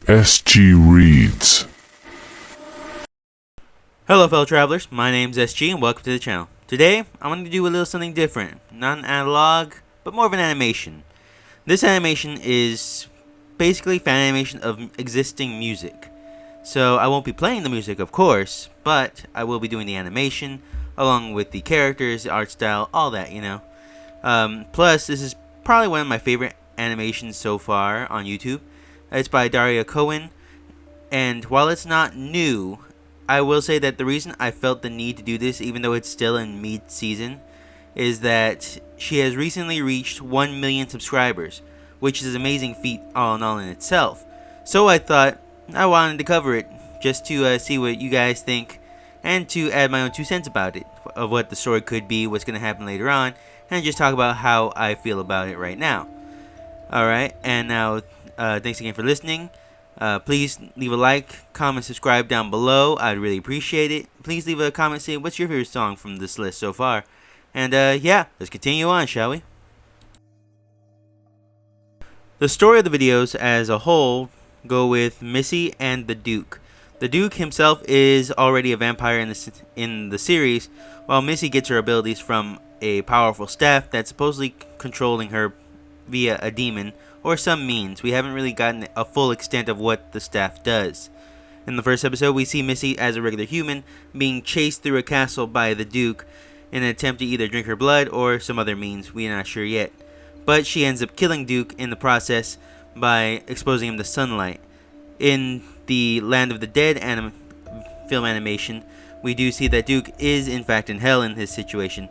SG Reads. Hello fellow travelers, my name's SG and welcome to the channel. Today, I'm going to do a little something different. Not an analog, but more of an animation. This animation is basically fan animation of existing music. So I won't be playing the music, of course, but I will be doing the animation, along with the characters, the art style, all that, you know. Plus, this is probably one of my favorite animations so far on YouTube. It's by Daria Cohens, and while it's not new, I will say that the reason I felt the need to do this, even though it's still in mid-season, is that she has recently reached 1 million subscribers, which is an amazing feat all in itself. So I thought I wanted to cover it, just to see what you guys think, and to add my own 2 cents about it, of what the story could be, what's going to happen later on, and just talk about how I feel about it right now. Alright, and now, thanks again for listening. Please leave a like, comment, subscribe down below. I'd really appreciate it. Please leave a comment saying what's your favorite song from this list so far. And yeah, let's continue on, shall we? The story of the videos as a whole go with Missy and the Duke. The Duke himself is already a vampire in the series, while Missy gets her abilities from a powerful staff that's supposedly controlling her via a demon or some means. We haven't really gotten a full extent of what the staff does. In the first episode, we see Missy as a regular human being chased through a castle by the Duke in an attempt to either drink her blood or some other means. We're not sure yet. But she ends up killing Duke in the process by exposing him to sunlight. In the Land of the Dead film animation, we do see that Duke is in fact in hell in his situation.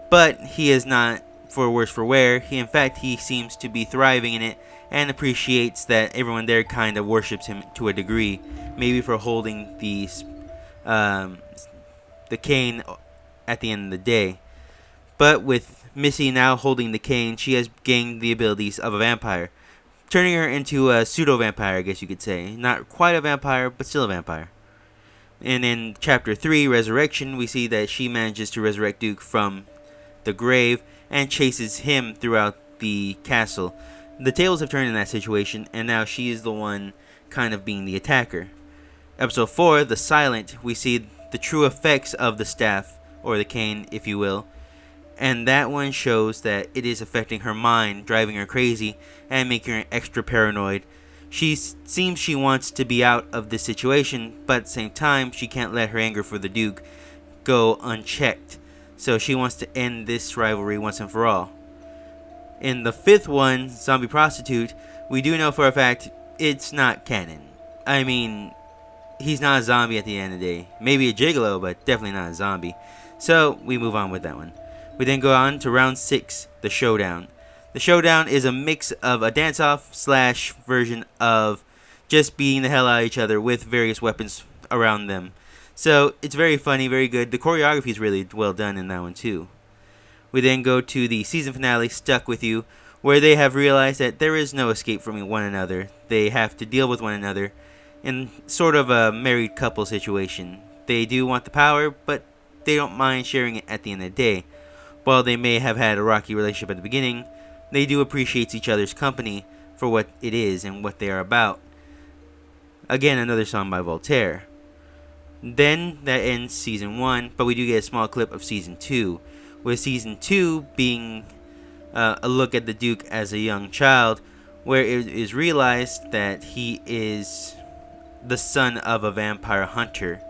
But he is not for worse for wear. In fact, he seems to be thriving in it and appreciates that everyone there kind of worships him to a degree, maybe for holding the cane at the end of the day. But with Missy now holding the cane, she has gained the abilities of a vampire, turning her into a pseudo-vampire, I guess you could say. Not quite a vampire, but still a vampire. And in Chapter 3, Resurrection, we see that she manages to resurrect Duke from the grave and chases him throughout the castle. The tables have turned in that situation, and now she is the one kind of being the attacker. Episode 4, The Silent, we see the true effects of the staff, or the cane, if you will. And that one shows that it is affecting her mind, driving her crazy, and making her extra paranoid. She seems she wants to be out of this situation, but at the same time, she can't let her anger for the Duke go unchecked. So she wants to end this rivalry once and for all. In the 5th one, Zombie Prostitute, we do know for a fact it's not canon. I mean, he's not a zombie at the end of the day. Maybe a gigolo, but definitely not a zombie. So we move on with that one. We then go on to round 6, the Showdown. The Showdown is a mix of a dance-off / version of just beating the hell out of each other with various weapons around them. So it's very funny, very good. The choreography is really well done in that one too. We then go to the season finale, Stuck With You, where they have realized that there is no escape from one another. They have to deal with one another in sort of a married couple situation. They do want the power, but they don't mind sharing it at the end of the day. While they may have had a rocky relationship at the beginning, they do appreciate each other's company for what it is and what they are about. Again, another song by Voltaire. Then that ends Season 1, but we do get a small clip of Season 2, with Season 2 being a look at the Duke as a young child, where it is realized that he is the son of a vampire hunter,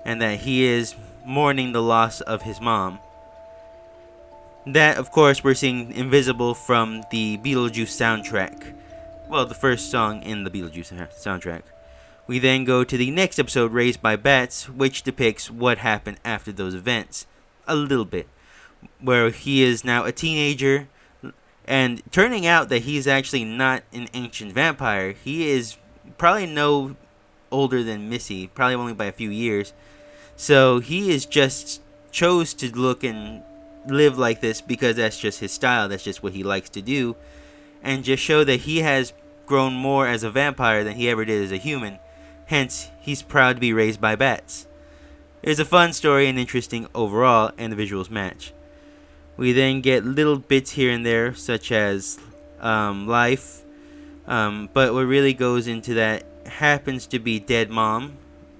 and that he is mourning the loss of his mom. That, of course, we're seeing Invisible from the Beetlejuice soundtrack. Well, the first song in the Beetlejuice soundtrack. We then go to the next episode, Raised by Bats, which depicts what happened after those events. A little bit. Where he is now a teenager, and turning out that he's actually not an ancient vampire. He is probably no older than Missy, probably only by a few years. So he is just chose to look and live like this because that's just his style, that's just what he likes to do, and just show that he has grown more as a vampire than he ever did as a human. Hence, he's proud to be raised by bats. It's a fun story and interesting overall, and the visuals match. We then get little bits here and there, such as life, but what really goes into that happens to be Dead Mom,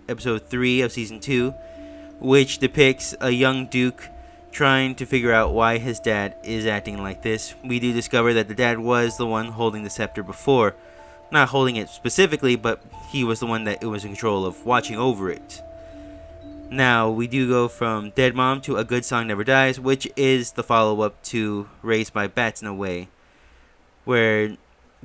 episode 3 of season 2, which depicts a young Duke trying to figure out why his dad is acting like this. We do discover that the dad was the one holding the scepter before. Not holding it specifically, but he was the one that was in control of watching over it. Now, we do go from Dead Mom to A Good Song Never Dies, which is the follow-up to Raised by Bats in a way. Where,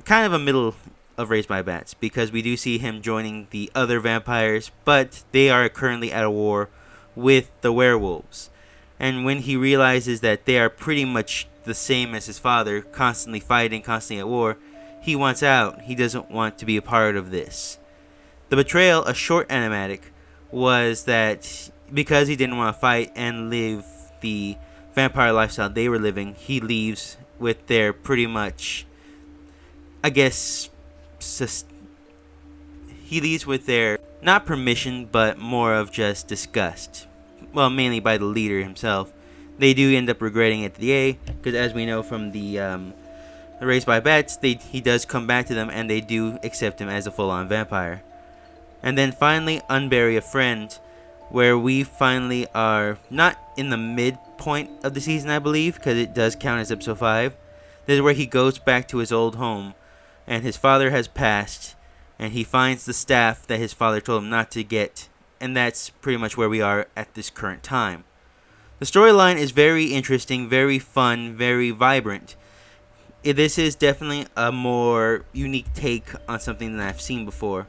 kind of a middle of Raised by Bats, because we do see him joining the other vampires, but they are currently at a war with the werewolves. And when he realizes that they are pretty much the same as his father, constantly fighting, constantly at war, he wants out. He doesn't want to be a part of this. The betrayal, a short animatic, was that because he didn't want to fight and live the vampire lifestyle they were living, he leaves with their pretty much, I guess, he leaves with their, not permission, but more of just disgust. Well, mainly by the leader himself. They do end up regretting it at the A, because as we know from the Raised by Bats, he does come back to them, and they do accept him as a full-on vampire. And then finally, Unbury a Friend, where we finally are not in the midpoint of the season, I believe, because it does count as episode 5. This is where he goes back to his old home, and his father has passed, and he finds the staff that his father told him not to get, and that's pretty much where we are at this current time. The storyline is very interesting, very fun, very vibrant. This is definitely a more unique take on something than I've seen before,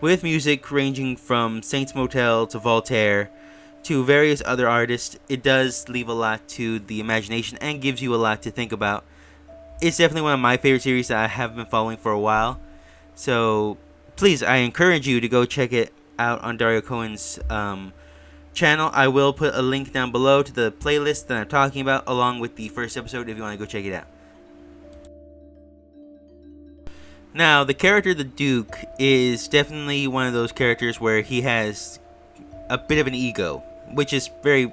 with music ranging from Saints Motel to Voltaire to various other artists. It does leave a lot to the imagination and gives you a lot to think about. It's definitely one of my favorite series that I have been following for a while. So please, I encourage you to go check it out on Daria Cohens' channel. I will put a link down below to the playlist that I'm talking about, along with the first episode if you want to go check it out. Now, the character the Duke is definitely one of those characters where he has a bit of an ego, which is very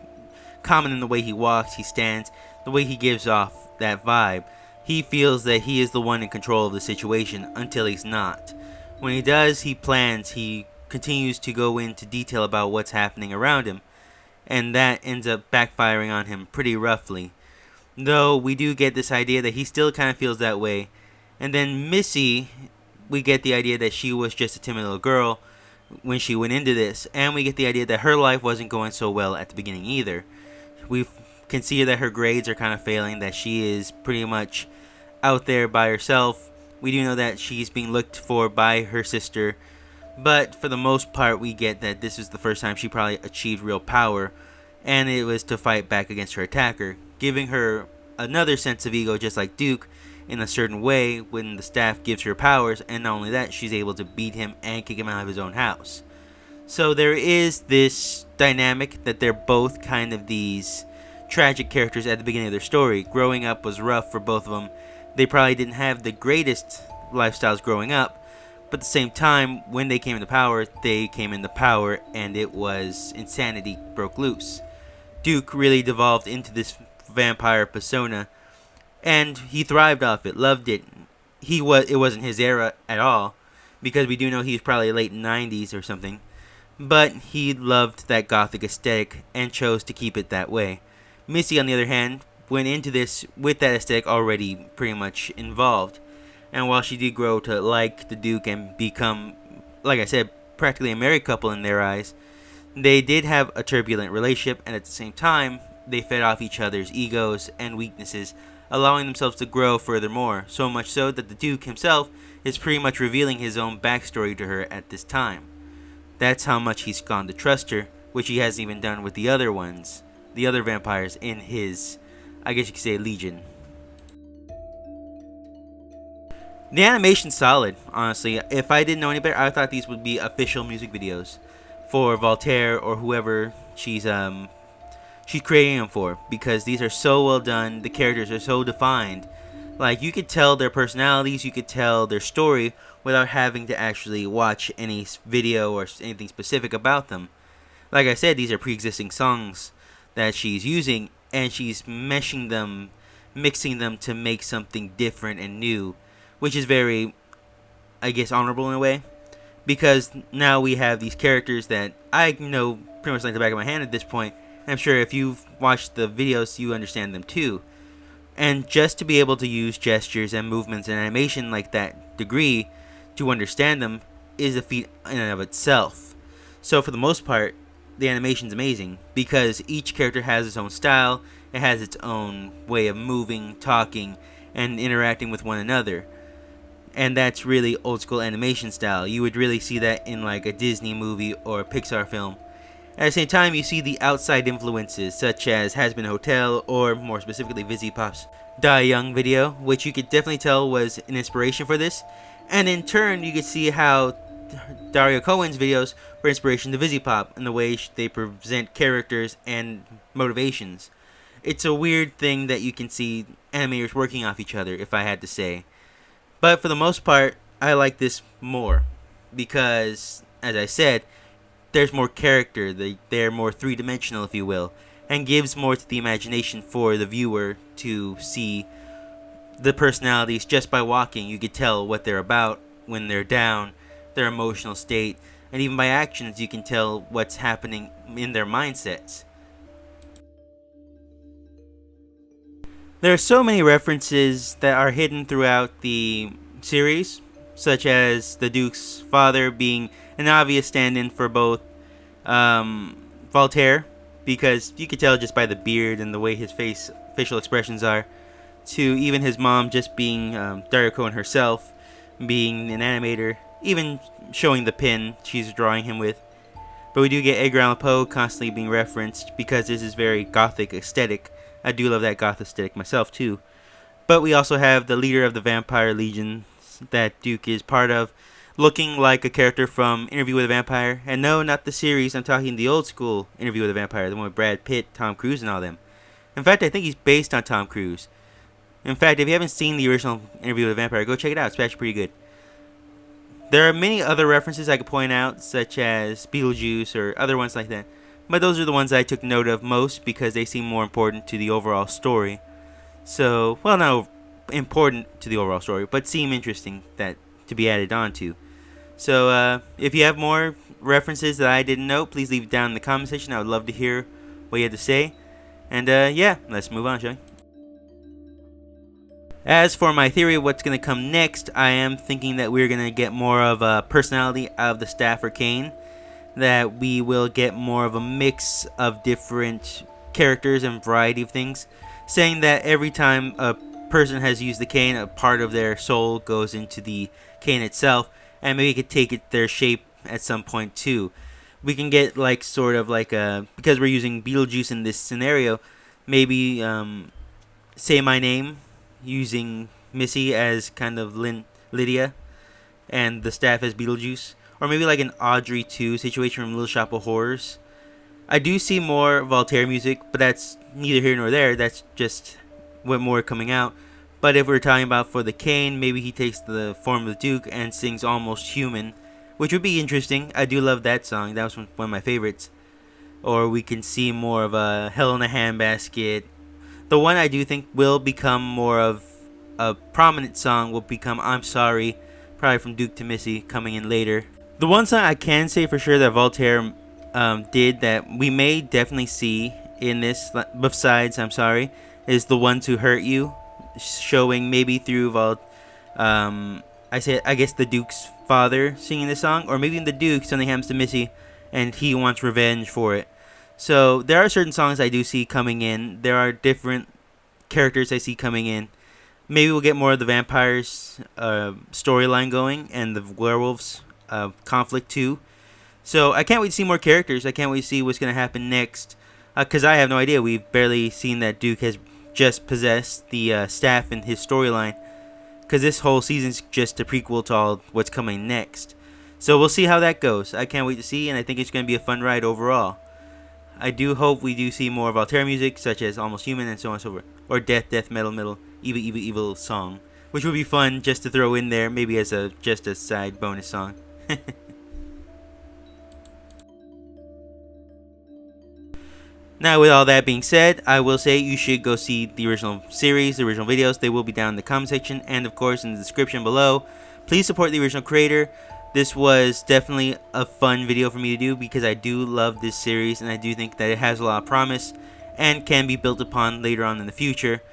common in the way he walks, he stands, the way he gives off that vibe. He feels that he is the one in control of the situation until he's not. When he does, he plans, he continues to go into detail about what's happening around him, and that ends up backfiring on him pretty roughly. Though we do get this idea that he still kind of feels that way. And then Missy, we get the idea that she was just a timid little girl when she went into this, and we get the idea that her life wasn't going so well at the beginning either. We can see that her grades are kind of failing, that she is pretty much out there by herself. We do know that she's being looked for by her sister, but for the most part we get that this is the first time she probably achieved real power, and it was to fight back against her attacker, giving her another sense of ego just like Duke in a certain way when the staff gives her powers, and not only that, she's able to beat him and kick him out of his own house. So there is this dynamic that they're both kind of these tragic characters at the beginning of their story. Growing up was rough for both of them. They probably didn't have the greatest lifestyles growing up, but at the same time, when they came into power, and it was insanity broke loose. Duke really devolved into this vampire persona, and he thrived off it, loved it. It wasn't his era at all, because we do know he's probably late 90s or something, but he loved that gothic aesthetic and chose to keep it that way. Missy, on the other hand, went into this with that aesthetic already pretty much involved, and while she did grow to like the Duke and become, like I said, practically a married couple in their eyes, they did have a turbulent relationship, and at the same time, they fed off each other's egos and weaknesses, allowing themselves to grow furthermore, so much so that the Duke himself is pretty much revealing his own backstory to her at this time. That's how much he's gone to trust her, which he hasn't even done with the other ones, the other vampires in his, I guess you could say, legion. The animation's solid, honestly. If I didn't know any better, I thought these would be official music videos for Voltaire or whoever she's creating them for, because these are so well done. The characters are so defined. Like, you could tell their personalities, you could tell their story without having to actually watch any video or anything specific about them. Like I said, these are pre-existing songs that she's using, and she's mixing them to make something different and new, which is very, I guess, honorable in a way. because now we have these characters that I know pretty much like the back of my hand at this point. And I'm sure if you've watched the videos, you understand them too. And just to be able to use gestures and movements and animation like that degree to understand them is a feat in and of itself. So for the most part, the animation's amazing because each character has its own style, it has its own way of moving, talking, and interacting with one another. And that's really old school animation style. You would really see that in like a Disney movie or a Pixar film. At the same time, you see the outside influences such as Has Been Hotel or more specifically Vizzy Pop's Die Young video, which you could definitely tell was an inspiration for this. And in turn, you could see how Daria Cohens videos were inspiration to Vizzy Pop in the way they present characters and motivations. It's a weird thing that you can see animators working off each other, if I had to say. But for the most part, I like this more because, as I said, there's more character, they're more three-dimensional, if you will, and gives more to the imagination for the viewer to see the personalities just by walking. You could tell what they're about when they're down, their emotional state, and even by actions you can tell what's happening in their mindsets. There are so many references that are hidden throughout the series, such as the Duke's father being an obvious stand-in for both Voltaire, because you could tell just by the beard and the way his facial expressions are, to even his mom just being Daria Cohen herself, being an animator, even showing the pen she's drawing him with. But we do get Edgar Allan Poe constantly being referenced because this is very gothic aesthetic. I do love that goth aesthetic myself too. But we also have the leader of the Vampire Legion that Duke is part of, looking like a character from Interview with a Vampire. And no, not the series, I'm talking the old school Interview with a Vampire, the one with Brad Pitt, Tom Cruise, and all them. In fact, I think he's based on Tom Cruise. In fact, if you haven't seen the original Interview with a Vampire, go check it out. It's actually pretty good. There are many other references I could point out, such as Beetlejuice or other ones like that. But those are the ones I took note of most because they seem more important to the overall story. So, well, not important to the overall story, but seem interesting that to be added on to. So, if you have more references that I didn't know, please leave it down in the comment section. I would love to hear what you had to say. And, yeah, let's move on, shall we? As for my theory of what's going to come next, I am thinking that we're going to get more of a personality out of the staff for Kane. That we will get more of a mix of different characters and variety of things. Saying that every time a person has used the cane, a part of their soul goes into the cane itself. And maybe it could take their shape at some point too. We can get like sort of like a, because we're using Beetlejuice in this scenario, maybe Say My Name using Missy as kind of Lydia and the staff as Beetlejuice. Or maybe like an Audrey 2 situation from Little Shop of Horrors. I do see more Voltaire music, but that's neither here nor there. That's just what more coming out. But if we're talking about for the cane, maybe he takes the form of the Duke and sings Almost Human, which would be interesting. I do love that song. That was one of my favorites. Or we can see more of a Hell in a Handbasket. The one I do think will become more of a prominent song will become I'm Sorry, probably from Duke to Missy, coming in later. The one song I can say for sure that Voltaire did that we may definitely see in this, besides I'm Sorry, is The One to Hurt You, showing maybe through I guess the Duke's father singing the song, or maybe the Duke something happens to Missy and he wants revenge for it. So there are certain songs I do see coming in. There are different characters I see coming in. Maybe we'll get more of the vampires storyline going and the werewolves conflict too. So I can't wait to see more characters. I can't wait to see what's going to happen next. Because I have no idea. We've barely seen that Duke has just possessed the staff in his storyline. Because this whole season's just a prequel to all what's coming next. So we'll see how that goes. I can't wait to see, and I think it's going to be a fun ride overall. I do hope we do see more Voltaire music, such as Almost Human and so on and so forth. Or Death, Death, Metal, Metal, Evil, Evil, Evil song. Which would be fun just to throw in there, maybe as just a side bonus song. Now, with all that being said, I will say you should go see the original series, the original videos. They will be down in the comment section and, of course, in the description below. Please support the original creator. This was definitely a fun video for me to do because I do love this series and I do think that it has a lot of promise and can be built upon later on in the future.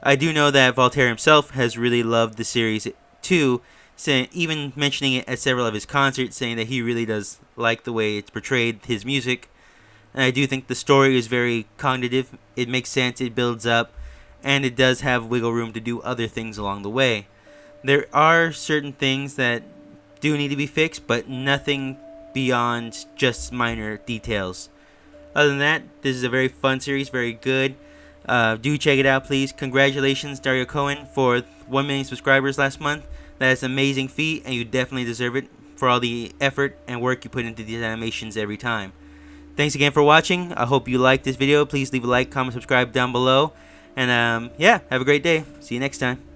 I do know that Voltaire himself has really loved the series too, even mentioning it at several of his concerts, saying that he really does like the way it's portrayed, his music. And I do think the story is very cognitive, it makes sense, it builds up, and it does have wiggle room to do other things along the way. There are certain things that do need to be fixed, but nothing beyond just minor details. Other than that, this is a very fun series, very good. Do check it out, please. Congratulations, Daria Cohens, for 1 million subscribers last month. That is an amazing feat, and you definitely deserve it for all the effort and work you put into these animations every time. Thanks again for watching. I hope you liked this video. Please leave a like, comment, subscribe down below. And yeah, have a great day. See you next time.